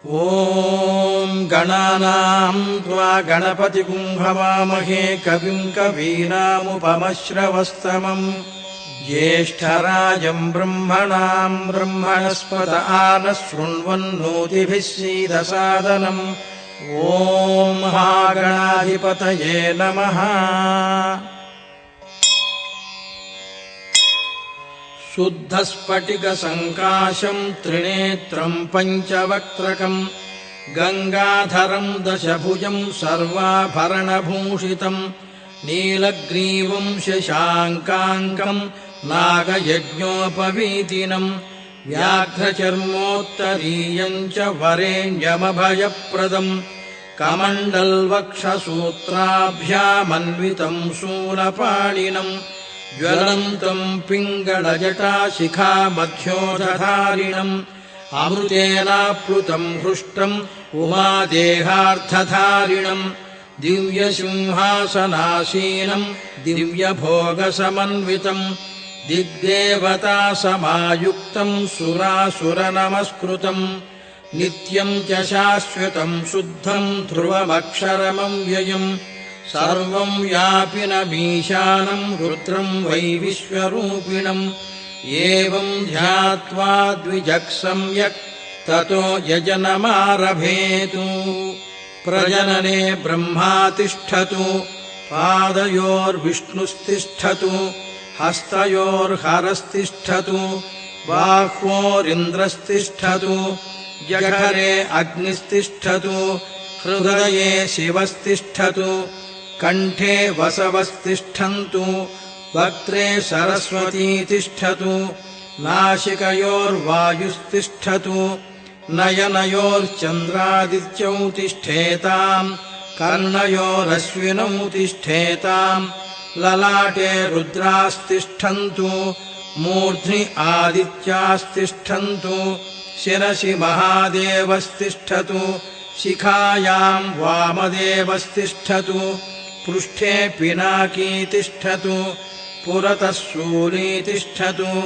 ॐ गणानां त्वा गणपतिगुं हवामहे कविं कवीनामुपमश्रवस्तमम् ज्येष्ठराजम् ब्रह्मणाम् ब्रह्मणस्पत आनः शृण्वन्नोतिभिः सीदसादनम् ॐ महागणाधिपतये नमः। शुद्धस्फटिकसङ्काशम् त्रिनेत्रम् पञ्चवक्त्रकम् गङ्गाधरम् दशभुजम् सर्वाभरणभूषितम् नीलग्रीवम् शशाङ्काङ्कम् नागयज्ञोपवीतिनम् व्याघ्रचर्मोत्तरीयम् च वरेण्यमभयप्रदम् कमण्डलवक्षसूत्राभ्यामन्वितम् शूलपाणिनम् ज्वलन्तम् पिङ्गलजटाशिखामध्योदधारिणम् अमृतेनाप्लुतम् हृष्टम् उमादेहार्थधारिणम् दिव्यसिंहासनासीनम् दिव्यभोगसमन्वितम् दिग्देवतासमायुक्तम् सुरासुरनमस्कृतम् नित्यम् च शाश्वतम् शुद्धम् ध्रुवमक्षरमव्ययम् सर्वम् व्यापिनमीशानम् रुद्रम् वै विश्वरूपिणम् एवम् ध्यात्वा द्विजः सम्यक् ततो यजनमारभेतु। प्रजनने ब्रह्मा तिष्ठतु, पादयोर्विष्णुस्तिष्ठतु, हस्तयोर्हरस्तिष्ठतु, बाह्वोरिन्द्रस्तिष्ठतु, जठरे अग्निस्तिष्ठतु, हृदये शिवस्तिष्ठतु, कण्ठे वसवस्तिष्ठन्तु, वक्त्रे सरस्वती तिष्ठतु, नासिकयोर्वायुस्तिष्ठतु, नयनयोर्चन्द्रादित्यौ तिष्ठेताम्, कर्णयोरश्विनौ तिष्ठेताम्, ललाटे रुद्रास्तिष्ठन्तु, मूर्ध्नि आदित्यास्तिष्ठन्तु, शिरसि महादेवस्तिष्ठतु, शिखायाम् वामदेवस्तिष्ठतु, पृष्ठे पिनाकी तिष्ठतु, पुरतः शूली तिष्ठतु,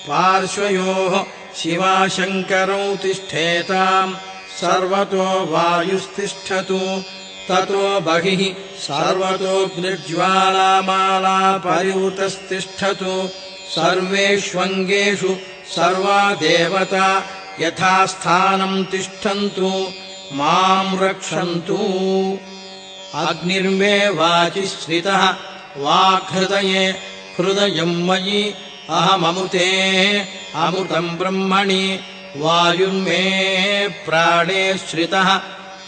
पार्श्वयोः शिवाशङ्करौ तिष्ठेताम्, सर्वतो वायुस्तिष्ठतु, ततो बहिः सर्वतोऽग्निज्वालामाला परिवृतस्तिष्ठतु, सर्वेष्वङ्गेषु सर्वा देवता यथास्थानम् तिष्ठन्तु, माम् रक्षन्तु। अग्निर्मे वाचि श्रितः वाक्हृदये हृदयम् मयि अहममुते अमृतम् ब्रह्मणि वायुर्मे प्राणे श्रितः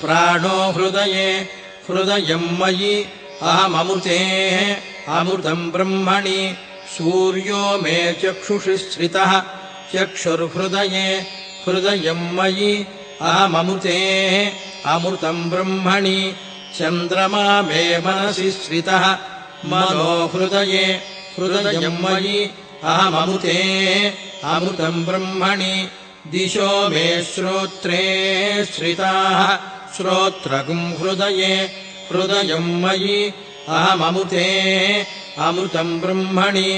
प्राणो हृदये हृदयम् मयि अहममुते अमृतम् ब्रह्मणि सूर्यो मे चक्षुषि श्रितः चक्षुर्हृदये हृदयम् मयि अहममुते अमृतम् ब्रह्मणि चन्द्रमा मे मनसि श्रितः मनो हृदये हृदयम् मयि अहममुते अमृतम् ब्रह्मणि दिशो मे श्रोत्रे श्रिताः श्रोत्रगुम् हृदये हृदयम् मयि अहममुते अमृतम् ब्रह्मणि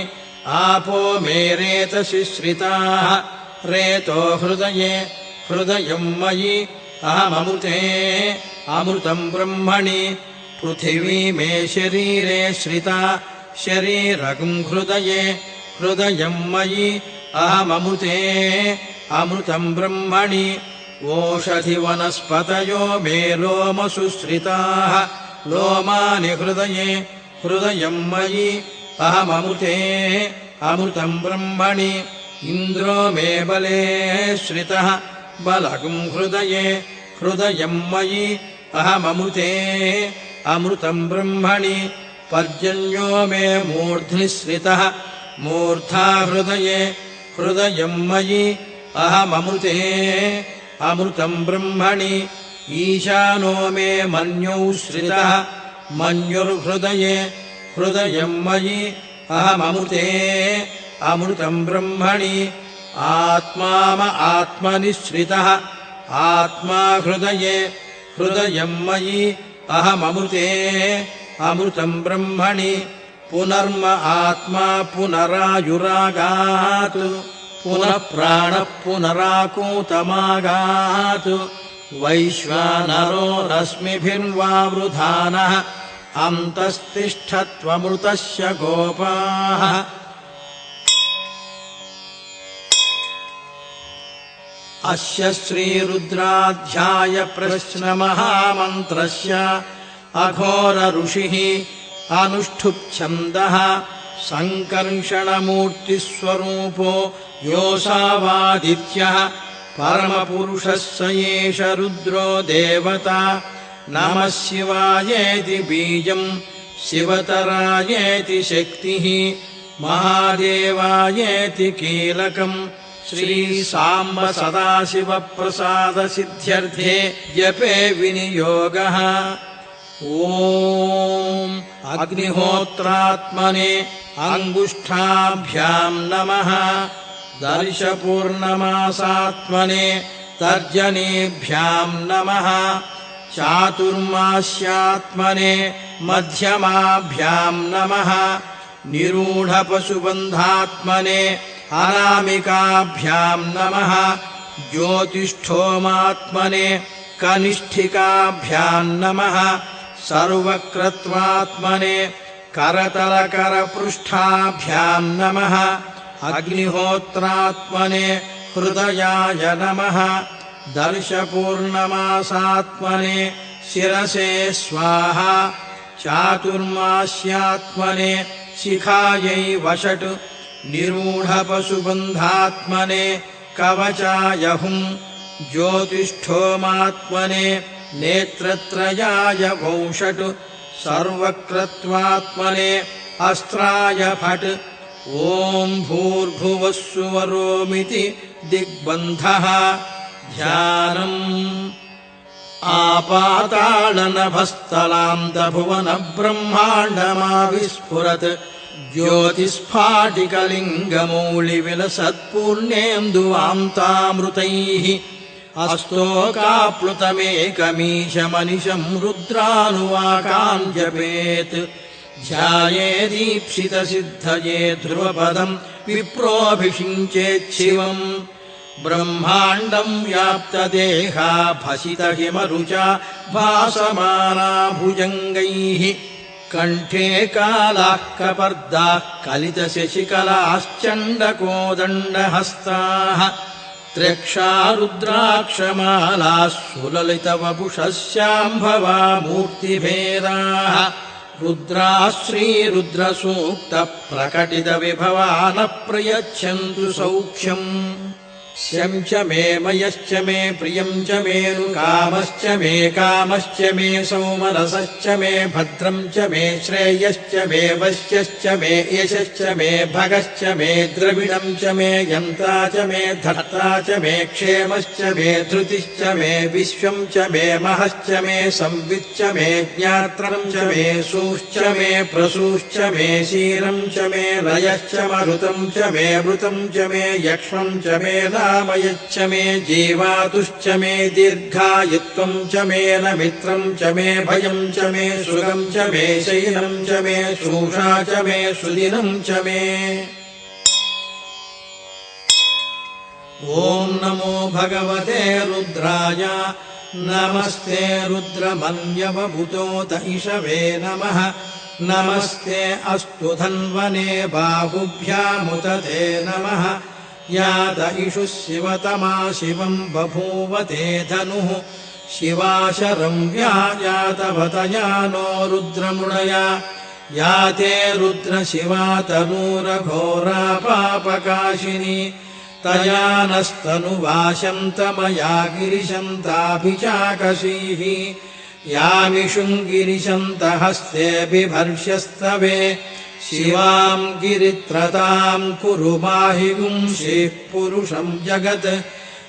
आपो मे रेतसि श्रिताः रेतो हृदये हृदयम् मयि अहममुते अमृतम् ब्रह्मणि पृथिवी मे शरीरे श्रिता शरीरगुम् हृदये हृदयम् मयि अहममुते अमृतम् ब्रह्मणि ओषधिवनस्पतयो मे लोमसु श्रिताः लोमानि हृदये हृदयम् मयि अहममुते अमृतम् ब्रह्मणि इन्द्रो मे बले श्रितः बलगुम् हृदये हृदयम् मयि अहममुते अमृतम् ब्रह्मणि पर्जन्यो मे मूर्ध्नि श्रितः मूर्धा हृदये हृदयम् मयि अहममुते अमृतम् ब्रह्मणि ईशानो मे मन्यौ श्रितः मन्युर्हृदये हृदयम् मयि अहममुते अमृतम् ब्रह्मणि आत्माम आत्मनि श्रितः आत्मा हृदये हृदयम् मयि अहममुते अमृतम् ब्रह्मणि पुनर्म आत्मा पुनरायुरागात् पुनः प्राणः पुनराकूतमागात् वैश्वानरो रश्मिभिर्वावृधानः अन्तस्तिष्ठत्वमृतस्य गोपाः अस्य श्रीरुद्राध्याय प्रश्नमहामन्त्रस्य अघोर ऋषिः अनुष्ठुप्छन्दः सङ्कर्षणमूर्तिस्वरूपो योऽसावादित्यः परमपुरुषः स एष रुद्रो देवता नमः शिवायेति बीजम् शिवतरायेति शक्तिः महादेवायेति कीलकम् श्रीसाम्ब सदाशिवप्रसादसिद्ध्यर्थे जपे विनियोगः। ॐ अग्निहोत्रात्मने अङ्गुष्ठाभ्याम् नमः। दर्शपूर्णमासात्मने तर्जनीभ्याम् नमः। चातुर्मास्यात्मने मध्यमाभ्याम् नमः। निरूढपशुबन्धात्मने अनामिकाभ्याम् नमः। ज्योतिष्ठोमात्मने कनिष्ठिकाभ्याम् नमः। सर्वक्रत्वात्मने करतलकरपृष्ठाभ्याम् नमः। अग्निहोत्रात्मने हृदयाय नमः। दर्शपूर्णमासात्मने शिरसे स्वाहा। चातुर्मास्यात्मने शिखायै वषट्। निरूढपशुबन्धात्मने कवचाय हुम्। ज्योतिष्ठोमात्मने नेत्रत्रयाय वौषट्। सर्वक्रत्वात्मने अस्त्राय फट्। ॐ भूर्भुवः सुवरोमिति दिग्बन्धः। ध्यानम् आपातालनभस्थलान्तभुवनब्रह्माण्डमाविस्फुरत्। ज्योतिस्फाटिकलिङ्गमौलिविलसत्पूर्णेन्दुवान्तामृतैः। अस्तोकाप्लुतमेकमीशमनिशम् रुद्रानुवाकान् जपेत्। ध्यायेदीप्सितसिद्धये ध्रुवपदम् विप्रोऽभिषिञ्चेच्छिवम्। ब्रह्माण्डम् व्याप्तदेहा भसितहिमरुचा भासमाना भुजङ्गैः। कण्ठे कालाः कपर्दाः कलितशशिकलाश्चण्डकोदण्डहस्ताः। त्र्यक्षा रुद्राक्षमालाः सुललितवपुषः शाम्भवा मूर्तिभेदाः। रुद्राः श्रीरुद्रसूक्तप्रकटितविभवा प्रयच्छन्तु सौख्यम्। शं च मे मयश्च मे प्रियम् च मेरुकामश्च मे कामश्च मे सौमनसश्च मे भद्रम् च मे श्रेयश्च मे वश्यश्च मे यशश्च मे भगश्च मे द्रविणम् च मे यन्ता च मे धर्ता च मे क्षेमश्च मे धृतिश्च मे विश्वम् च मे महश्च मे संविच्च मे ज्ञात्रम् च मे सूश्च मे प्रसूश्च मे शीरम् च मे लयश्च मरुतम् च मे मृतम् च मे यक्ष्मम् च मे नामयच्च मे जीवातुश्च मे दीर्घायुत्वम् च मे न मित्रम् च मे भयम् च मे सुगम् च मे शयनम् च मे शूषा च मे सुदिनम् च मे। ॐ नमो भगवते रुद्राय। नमस्ते रुद्रमन्यवभूतो इषवे नमः। नमस्ते अस्तु धन्वने बाहुभ्यामुत ते नमः। यात इषुः शिवतमा शिवम् बभूवते धनुः। शिवाशरम् व्यायातवतया नो रुद्रमुणया। याते रुद्रशिवा तनूरघोरा पापकाशिनी। तया नस्तनुवाशन्तमया गिरिशन्ताभिचाकशीः। यामिषुङ्गिरिशन्तहस्ते बिभर्ष्यस्तवे। शिवाम् गिरित्रताम् कुरु माहि गुंषेः पुरुषम् जगत्।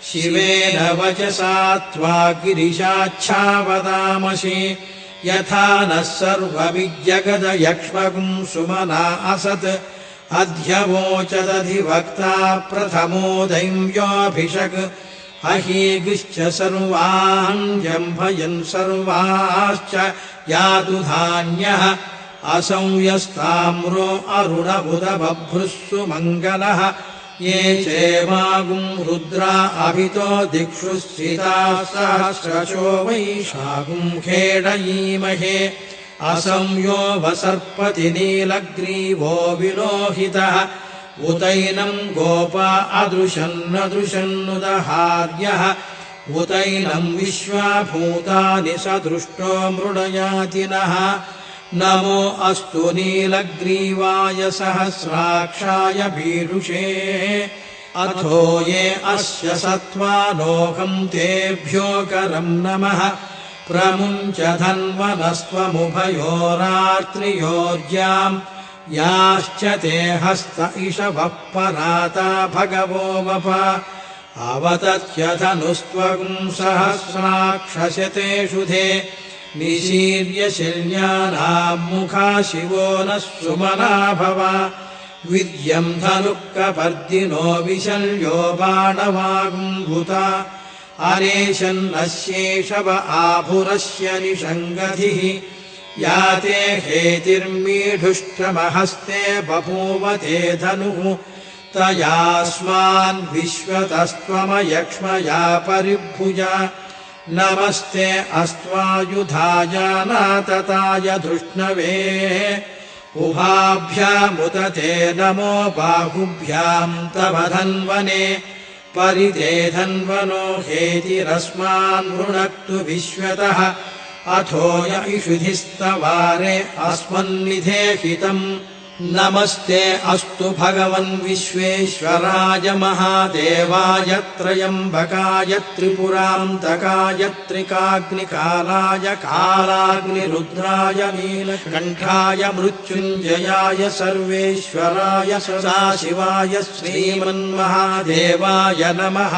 शिवेन वचसा त्वा गिरिशाच्छावदामसि। यथा नः सर्वमिज्जगदयक्ष्मगुम् सुमना असत्। अध्यवोचदधिवक्ता प्रथमो दैव्योऽभिषक्। अहीगिश्च सर्वान् जम्भयन् सर्वाश्च यातु धान्यः। असंयस्ताम्रो अरुणबुधबभ्रुः सुमङ्गलः। ये चेवागुम् रुद्रा अभितो दिक्षु स्थिताः सहस्रशो वैशागुम् खेडयीमहे असंयो वसर्पति नीलग्रीवो विलोहितः उतैनम् गोपा अदृशन्नदृशन्नुदहार्यः उतैनम् विश्वाभूतानि स दृष्टो मृडयातिनः नमो अस्तु नीलग्रीवाय सहस्राक्षाय भीरुषे अथो ये अस्य सत्त्वानोऽहम् तेभ्यो करम् नमः प्रमुञ्च धन्वनस्त्वमुभयोरार्त्रियोर्ज्याम् याश्च ते हस्त इषवः पराता भगवो वप अवतत्यधनुस्त्वगुम् सहस्राक्षशतेषु ते निशीर्य शिल्यानाम् मुखा शिवो नः सुमना भव विद्यम् धनुःकपर्दिनो विशल्यो बाणवागुम्भुता अनेशन्नस्येषव आभुरस्य निषङ्गधिः या ते हेतिर्मीढुष्टमहस्ते बभूव ते धनुः तयास्मान् विश्वतस्त्वमयक्ष्मया परिभुजा नमस्ते अस्त्वायुधाय नातताय धृष्णवे उभाभ्यामुत ते नमो बाहुभ्याम् तव धन्वने परिते धन्वनो हेतिरस्मान् वृणक्तु विश्वतः अथो य इषुधिस्तवारे अस्मन्निधेहितम् नमस्ते अस्तु भगवन् विश्वेश्वराय महादेवाय त्र्यम्बकाय त्रिपुरान्तकाय त्रिकाग्निकालाय कालाग्निरुद्राय नीलकण्ठाय मृत्युञ्जयाय सर्वेश्वराय सदाशिवाय श्रीमन्महादेवाय नमः।